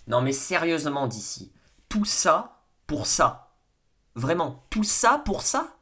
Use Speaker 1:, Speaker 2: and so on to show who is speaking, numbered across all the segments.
Speaker 1: Non mais sérieusement d'ici, tout ça pour ça. Vraiment, tout ça pour ça?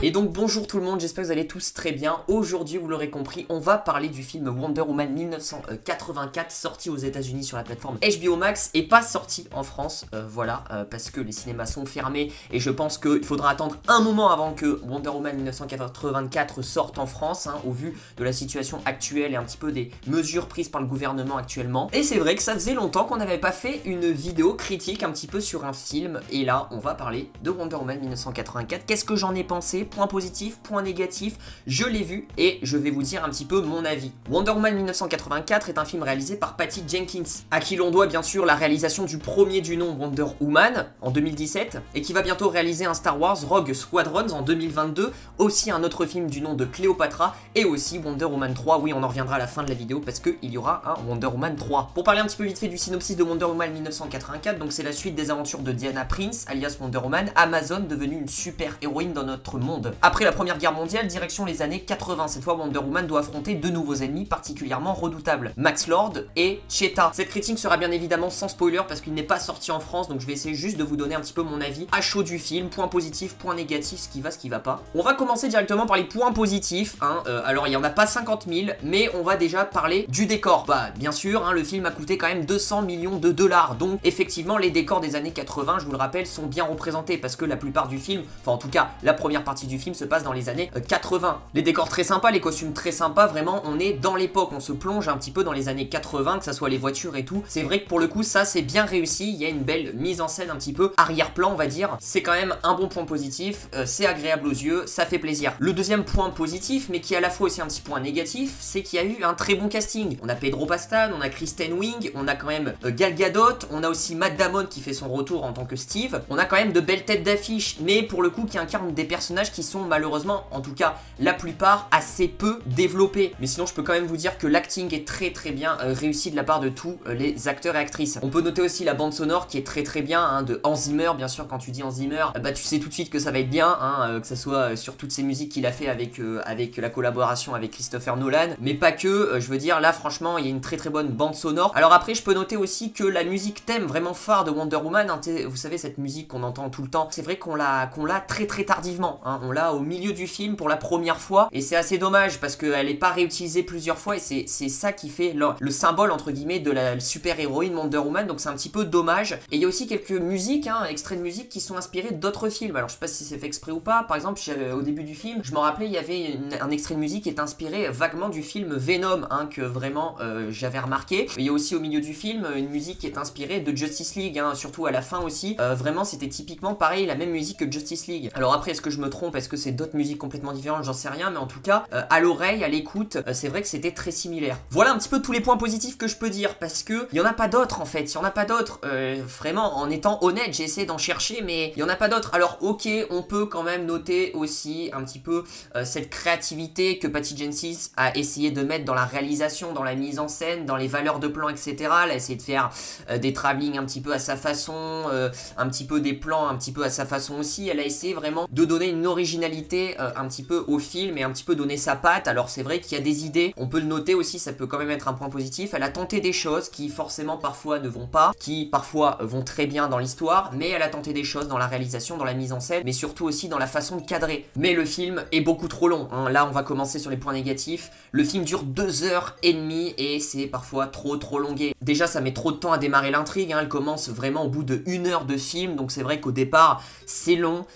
Speaker 1: Et donc bonjour tout le monde, j'espère que vous allez tous très bien. Aujourd'hui, vous l'aurez compris, on va parler du film Wonder Woman 1984 sorti aux États-Unis sur la plateforme HBO Max et pas sorti en France. Voilà, parce que les cinémas sont fermés et je pense qu'il faudra attendre un moment avant que Wonder Woman 1984 sorte en France, au vu de la situation actuelle et un petit peu des mesures prises par le gouvernement actuellement. Et c'est vrai que ça faisait longtemps qu'on n'avait pas fait une vidéo critique un petit peu sur un film et là, on va parler de Wonder Woman 1984. Qu'est-ce que j'en ai pensé? Point positif, point négatif, je l'ai vu et je vais vous dire un petit peu mon avis. Wonder Woman 1984 est un film réalisé par Patty Jenkins, à qui l'on doit bien sûr la réalisation du premier du nom Wonder Woman en 2017 et qui va bientôt réaliser un Star Wars Rogue Squadrons en 2022, aussi un autre film du nom de Cléopatra et aussi Wonder Woman 3. Oui, on en reviendra à la fin de la vidéo parce qu'il y aura un Wonder Woman 3. Pour parler un petit peu vite fait du synopsis de Wonder Woman 1984, donc c'est la suite des aventures de Diana Prince, alias Wonder Woman, Amazon devenue une super héroïne dans notre monde. Après la première guerre mondiale, direction les années 80. Cette fois, Wonder Woman doit affronter deux nouveaux ennemis particulièrement redoutables, Max Lord et Cheetah. Cette critique sera bien évidemment sans spoiler parce qu'il n'est pas sorti en France, donc je vais essayer juste de vous donner un petit peu mon avis à chaud du film, point positif, point négatif, ce qui va pas. On va commencer directement par les points positifs, alors il n'y en a pas 50 000, mais on va déjà parler du décor. Bah bien sûr, le film a coûté quand même 200 millions de dollars, donc effectivement les décors des années 80, je vous le rappelle, sont bien représentés parce que la plupart du film, enfin en tout cas la première partie du film se passe dans les années 80. Les décors très sympas, les costumes très sympas, vraiment on est dans l'époque, on se plonge un petit peu dans les années 80, que ça soit les voitures et tout. C'est vrai que pour le coup ça c'est bien réussi, il y a une belle mise en scène un petit peu arrière-plan on va dire. C'est quand même un bon point positif, c'est agréable aux yeux, ça fait plaisir. Le deuxième point positif, mais qui est à la fois aussi un petit point négatif, c'est qu'il y a eu un très bon casting. On a Pedro Pascal, on a Kristen Wiig, on a quand même Gal Gadot, on a aussi Matt Damon qui fait son retour en tant que Steve. On a quand même de belles têtes d'affiche, mais pour le coup qui incarnent des personnages qui sont malheureusement, en tout cas la plupart, assez peu développés. Mais sinon je peux quand même vous dire que l'acting est très bien réussi de la part de tous les acteurs et actrices. On peut noter aussi la bande sonore qui est très bien, de Hans Zimmer. Bien sûr quand tu dis Hans Zimmer, bah tu sais tout de suite que ça va être bien, que ça soit sur toutes ces musiques qu'il a fait avec la collaboration avec Christopher Nolan, mais pas que, je veux dire là franchement il y a une très bonne bande sonore. Alors après je peux noter aussi que la musique thème vraiment phare de Wonder Woman, vous savez cette musique qu'on entend tout le temps, c'est vrai qu'on l'a très tardivement, on l'a au milieu du film pour la première fois et c'est assez dommage parce qu'elle n'est pas réutilisée plusieurs fois et c'est ça qui fait le symbole entre guillemets de la super héroïne Wonder Woman, donc c'est un petit peu dommage. Et il y a aussi quelques musiques, extraits de musique qui sont inspirés d'autres films. Alors je sais pas si c'est fait exprès ou pas, par exemple au début du film je me rappelais il y avait un extrait de musique qui est inspiré vaguement du film Venom, que vraiment j'avais remarqué. Il y a aussi au milieu du film une musique qui est inspirée de Justice League, surtout à la fin aussi, vraiment c'était typiquement pareil, la même musique que Justice League. Alors après est-ce que je me trompe, est-ce que c'est d'autres musiques complètement différentes, j'en sais rien, mais en tout cas à l'oreille, à l'écoute, c'est vrai que c'était très similaire. Voilà un petit peu tous les points positifs que je peux dire parce que il y en a pas d'autres en fait, il y en a pas d'autres, vraiment en étant honnête j'ai essayé d'en chercher mais il y en a pas d'autres. Alors ok, on peut quand même noter aussi un petit peu cette créativité que Patty Jenkins a essayé de mettre dans la réalisation, dans la mise en scène, dans les valeurs de plan, etc. Elle a essayé de faire des travelling un petit peu à sa façon, un petit peu des plans un petit peu à sa façon aussi. Elle a essayé vraiment de donner une originalité un petit peu au film et un petit peu donner sa patte. Alors c'est vrai qu'il y a des idées, on peut le noter aussi, ça peut quand même être un point positif. Elle a tenté des choses qui forcément parfois ne vont pas, qui parfois vont très bien dans l'histoire, mais elle a tenté des choses dans la réalisation, dans la mise en scène, mais surtout aussi dans la façon de cadrer. Mais le film est beaucoup trop long, Là on va commencer sur les points négatifs. Le film dure 2h30 et c'est parfois trop longué. Déjà ça met trop de temps à démarrer l'intrigue, elle commence vraiment au bout de 1 heure de film, donc c'est vrai qu'au départ c'est long,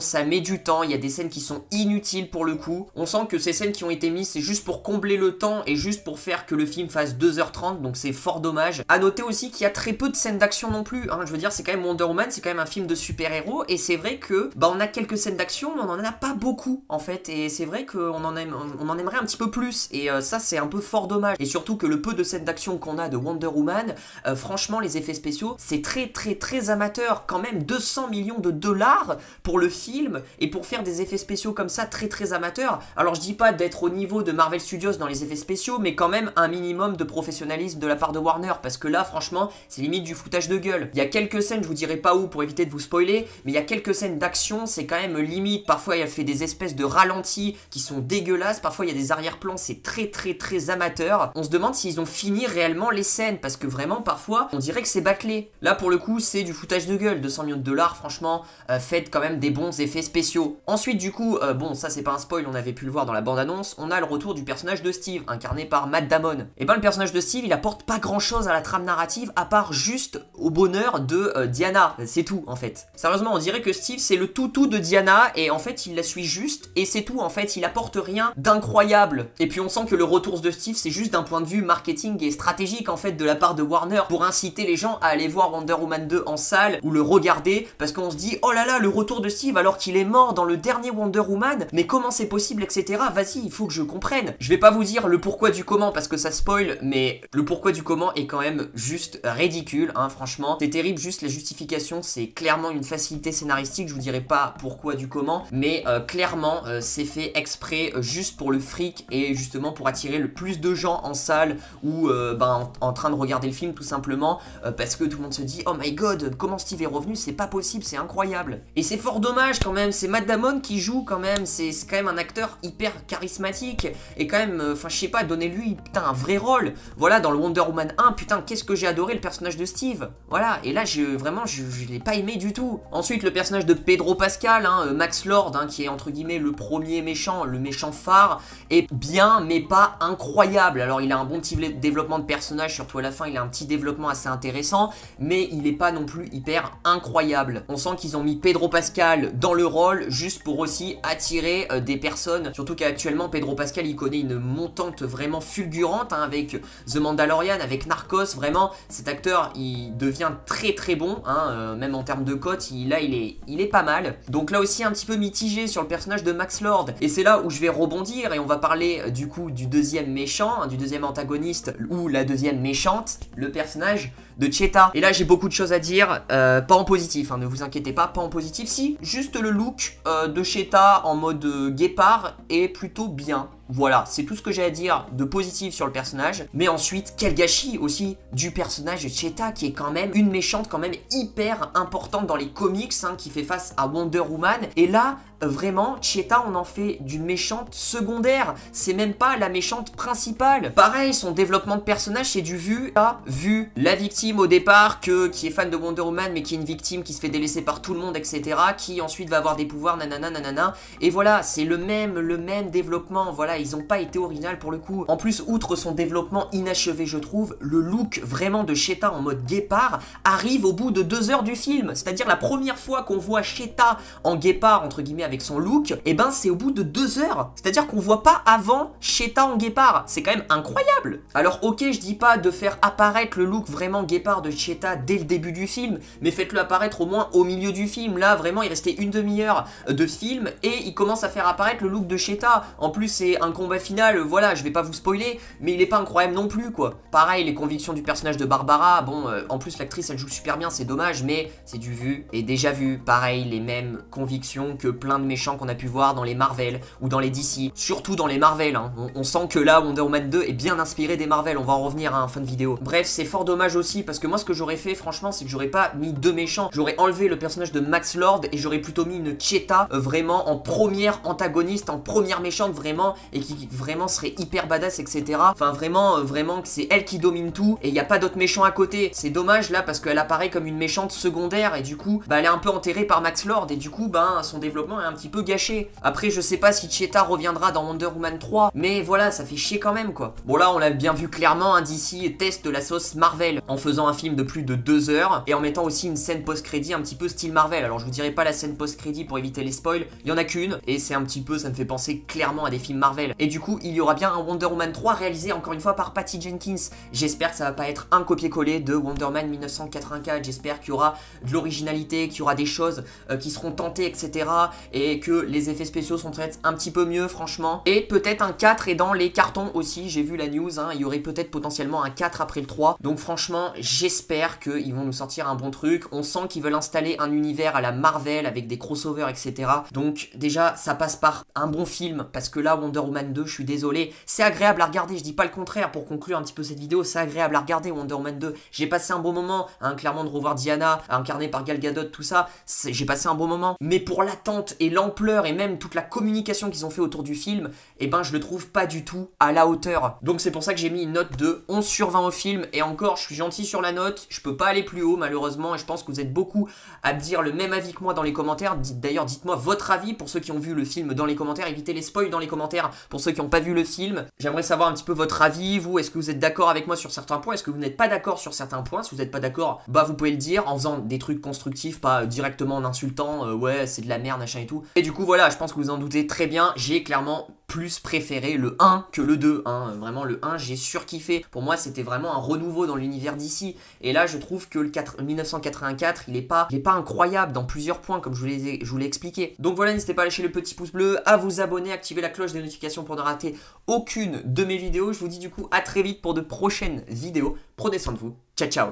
Speaker 1: ça met du temps, il y a des scènes qui sont inutiles pour le coup. On sent que ces scènes qui ont été mises c'est juste pour combler le temps et juste pour faire que le film fasse 2h30, donc c'est fort dommage. A noter aussi qu'il y a très peu de scènes d'action non plus, je veux dire c'est quand même Wonder Woman, c'est quand même un film de super-héros et c'est vrai que on a quelques scènes d'action mais on en a pas beaucoup en fait et c'est vrai qu'on en aimerait un petit peu plus et ça c'est un peu fort dommage. Et surtout que le peu de scènes d'action qu'on a de Wonder Woman, franchement les effets spéciaux c'est très amateur quand même. 200 millions de dollars pour le film et pour pour faire des effets spéciaux comme ça très amateurs. Alors je dis pas d'être au niveau de Marvel Studios dans les effets spéciaux, mais quand même un minimum de professionnalisme de la part de Warner, parce que là franchement c'est limite du foutage de gueule. Il y a quelques scènes, je vous dirai pas où pour éviter de vous spoiler, mais il y a quelques scènes d'action, c'est quand même limite. Parfois elle fait des espèces de ralentis qui sont dégueulasses, parfois il y a des arrière-plans, c'est très amateur. On se demande s'ils ont fini réellement les scènes, parce que vraiment parfois on dirait que c'est bâclé. Là pour le coup c'est du foutage de gueule, 200 millions de dollars, franchement faites quand même des bons effets spéciaux. Ensuite du coup, bon ça c'est pas un spoil, on avait pu le voir dans la bande-annonce, on a le retour du personnage de Steve, incarné par Matt Damon. Et ben le personnage de Steve il apporte pas grand chose à la trame narrative, à part juste au bonheur de Diana, c'est tout en fait. Sérieusement on dirait que Steve c'est le toutou de Diana, et en fait il la suit juste, et c'est tout en fait, il apporte rien d'incroyable. Et puis on sent que le retour de Steve c'est juste d'un point de vue marketing et stratégique en fait de la part de Warner, pour inciter les gens à aller voir Wonder Woman 2 en salle, ou le regarder, parce qu'on se dit oh là là le retour de Steve alors qu'il est mort dans le dernier Wonder Woman, mais comment c'est possible, etc. Vas-y, il faut que je comprenne. Je vais pas vous dire le pourquoi du comment parce que ça spoil, mais le pourquoi du comment est quand même juste ridicule, hein, franchement. C'est terrible, juste la justification, c'est clairement une facilité scénaristique, je vous dirai pas pourquoi du comment, mais clairement c'est fait exprès juste pour le fric et justement pour attirer le plus de gens en salle ou en train de regarder le film tout simplement, parce que tout le monde se dit oh my god, comment Steve est revenu, c'est pas possible, c'est incroyable. Et c'est fort dommage quand même, c'est Matt Damon qui joue quand même, c'est quand même un acteur hyper charismatique, et quand même, enfin je sais pas, donnez-lui putain un vrai rôle. Voilà, dans le Wonder Woman 1, putain qu'est-ce que j'ai adoré le personnage de Steve. Voilà, et là vraiment je l'ai pas aimé du tout. Ensuite le personnage de Pedro Pascal, hein, Max Lord, hein, qui est entre guillemets le premier méchant, le méchant phare, est bien mais pas incroyable. Alors il a un bon petit développement de personnage, surtout à la fin il a un petit développement assez intéressant, mais il est pas non plus hyper incroyable. On sent qu'ils ont mis Pedro Pascal dans le rôle juste pour aussi attirer des personnes, surtout qu'actuellement Pedro Pascal il connaît une montante vraiment fulgurante, hein, avec The Mandalorian, avec Narcos. Vraiment cet acteur il devient très bon, hein, même en termes de cote, il est pas mal. Donc là aussi un petit peu mitigé sur le personnage de Max Lord, et c'est là où je vais rebondir et on va parler du coup du deuxième méchant, hein, du deuxième antagoniste ou la deuxième méchante, le personnage de Cheetah. Et là j'ai beaucoup de choses à dire, pas en positif, hein, ne vous inquiétez pas en positif, si, juste le look de Cheetah en mode guépard est plutôt bien. Voilà, c'est tout ce que j'ai à dire de positif sur le personnage. Mais ensuite, quel gâchis aussi du personnage de Cheetah, qui est quand même une méchante quand même hyper importante dans les comics, hein, qui fait face à Wonder Woman. Et là, vraiment, Cheetah, on en fait d'une méchante secondaire. C'est même pas la méchante principale. Pareil, son développement de personnage, c'est du vu à vu. La victime au départ, qui est fan de Wonder Woman, mais qui est une victime qui se fait délaisser par tout le monde, etc. Qui ensuite va avoir des pouvoirs, nanana. Et voilà, c'est le même développement, voilà. Ils ont pas été original pour le coup. En plus, outre son développement inachevé, je trouve, le look vraiment de Cheetah en mode guépard arrive au bout de 2 heures du film. C'est-à-dire la première fois qu'on voit Cheetah en guépard, entre guillemets, avec son look, et ben c'est au bout de 2 heures. C'est-à-dire qu'on voit pas avant Cheetah en guépard. C'est quand même incroyable. Alors ok, je dis pas de faire apparaître le look vraiment guépard de Cheetah dès le début du film, mais faites-le apparaître au moins au milieu du film. Là, vraiment, il restait une demi-heure de film et il commence à faire apparaître le look de Cheetah. En plus, c'est un combat final, voilà, je vais pas vous spoiler, mais il est pas incroyable non plus, quoi. Pareil, les convictions du personnage de Barbara, bon, en plus l'actrice elle joue super bien, c'est dommage, mais c'est du vu et déjà vu. Pareil, les mêmes convictions que plein de méchants qu'on a pu voir dans les Marvel ou dans les DC, surtout dans les Marvel, hein. On sent que là, Wonder Woman 2 est bien inspiré des Marvel, on va en revenir à un fin de vidéo. Bref, c'est fort dommage aussi, parce que moi ce que j'aurais fait, franchement, c'est que j'aurais pas mis 2 méchants, j'aurais enlevé le personnage de Max Lord et j'aurais plutôt mis une Cheetah vraiment en première antagoniste, en première méchante vraiment, et qui vraiment serait hyper badass, etc. Enfin vraiment que c'est elle qui domine tout et il n'y a pas d'autres méchants à côté. C'est dommage là parce qu'elle apparaît comme une méchante secondaire et du coup elle est un peu enterrée par Max Lord et du coup son développement est un petit peu gâché. Après je sais pas si Cheetah reviendra dans Wonder Woman 3, mais voilà, ça fait chier quand même, quoi. Bon là on l'a bien vu clairement, hein, DC teste la sauce Marvel en faisant un film de plus de 2 heures et en mettant aussi une scène post-crédit un petit peu style Marvel. Alors je vous dirai pas la scène post-crédit pour éviter les spoils, il y en a qu'une et c'est un petit peu, ça me fait penser clairement à des films Marvel. Marvel. Et du coup, il y aura bien un Wonder Woman 3 réalisé encore une fois par Patty Jenkins. J'espère que ça va pas être un copier-coller de Wonder Woman 1984. J'espère qu'il y aura de l'originalité, qu'il y aura des choses qui seront tentées, etc. Et que les effets spéciaux sont peut-être un petit peu mieux, franchement. Et peut-être un 4 est dans les cartons aussi. J'ai vu la news, hein, il y aurait peut-être potentiellement un 4 après le 3. Donc franchement, j'espère qu'ils vont nous sortir un bon truc. On sent qu'ils veulent installer un univers à la Marvel avec des crossovers, etc. Donc déjà, ça passe par un bon film. Parce que là, Wonder Woman 2, je suis désolé, c'est agréable à regarder. Je dis pas le contraire pour conclure un petit peu cette vidéo. C'est agréable à regarder, Wonder Woman 2. J'ai passé un bon moment, hein, clairement, de revoir Diana, incarnée par Gal Gadot, tout ça. J'ai passé un bon moment. Mais pour l'attente et l'ampleur et même toute la communication qu'ils ont fait autour du film, eh ben je le trouve pas du tout à la hauteur. Donc c'est pour ça que j'ai mis une note de 11 sur 20 au film. Et encore, je suis gentil sur la note, je peux pas aller plus haut malheureusement. Et je pense que vous êtes beaucoup à me dire le même avis que moi dans les commentaires. D'ailleurs, dites-moi votre avis pour ceux qui ont vu le film dans les commentaires. Évitez les spoils dans les commentaires pour ceux qui n'ont pas vu le film. J'aimerais savoir un petit peu votre avis. Vous, est-ce que vous êtes d'accord avec moi sur certains points? Est-ce que vous n'êtes pas d'accord sur certains points? Si vous n'êtes pas d'accord, bah vous pouvez le dire en faisant des trucs constructifs, pas directement en insultant, ouais c'est de la merde, machin et tout. Et du coup voilà, je pense que vous en doutez très bien, j'ai clairement plus préféré le 1 que le 2, hein. Vraiment le 1 j'ai surkiffé. Pour moi c'était vraiment un renouveau dans l'univers d'ici. Et là je trouve que le 1984 il est pas incroyable dans plusieurs points comme je vous l'ai expliqué. Donc voilà, n'hésitez pas à lâcher le petit pouce bleu, à vous abonner, activer la cloche des notifications pour ne rater aucune de mes vidéos. Je vous dis du coup à très vite pour de prochaines vidéos. Prenez soin de vous, ciao ciao.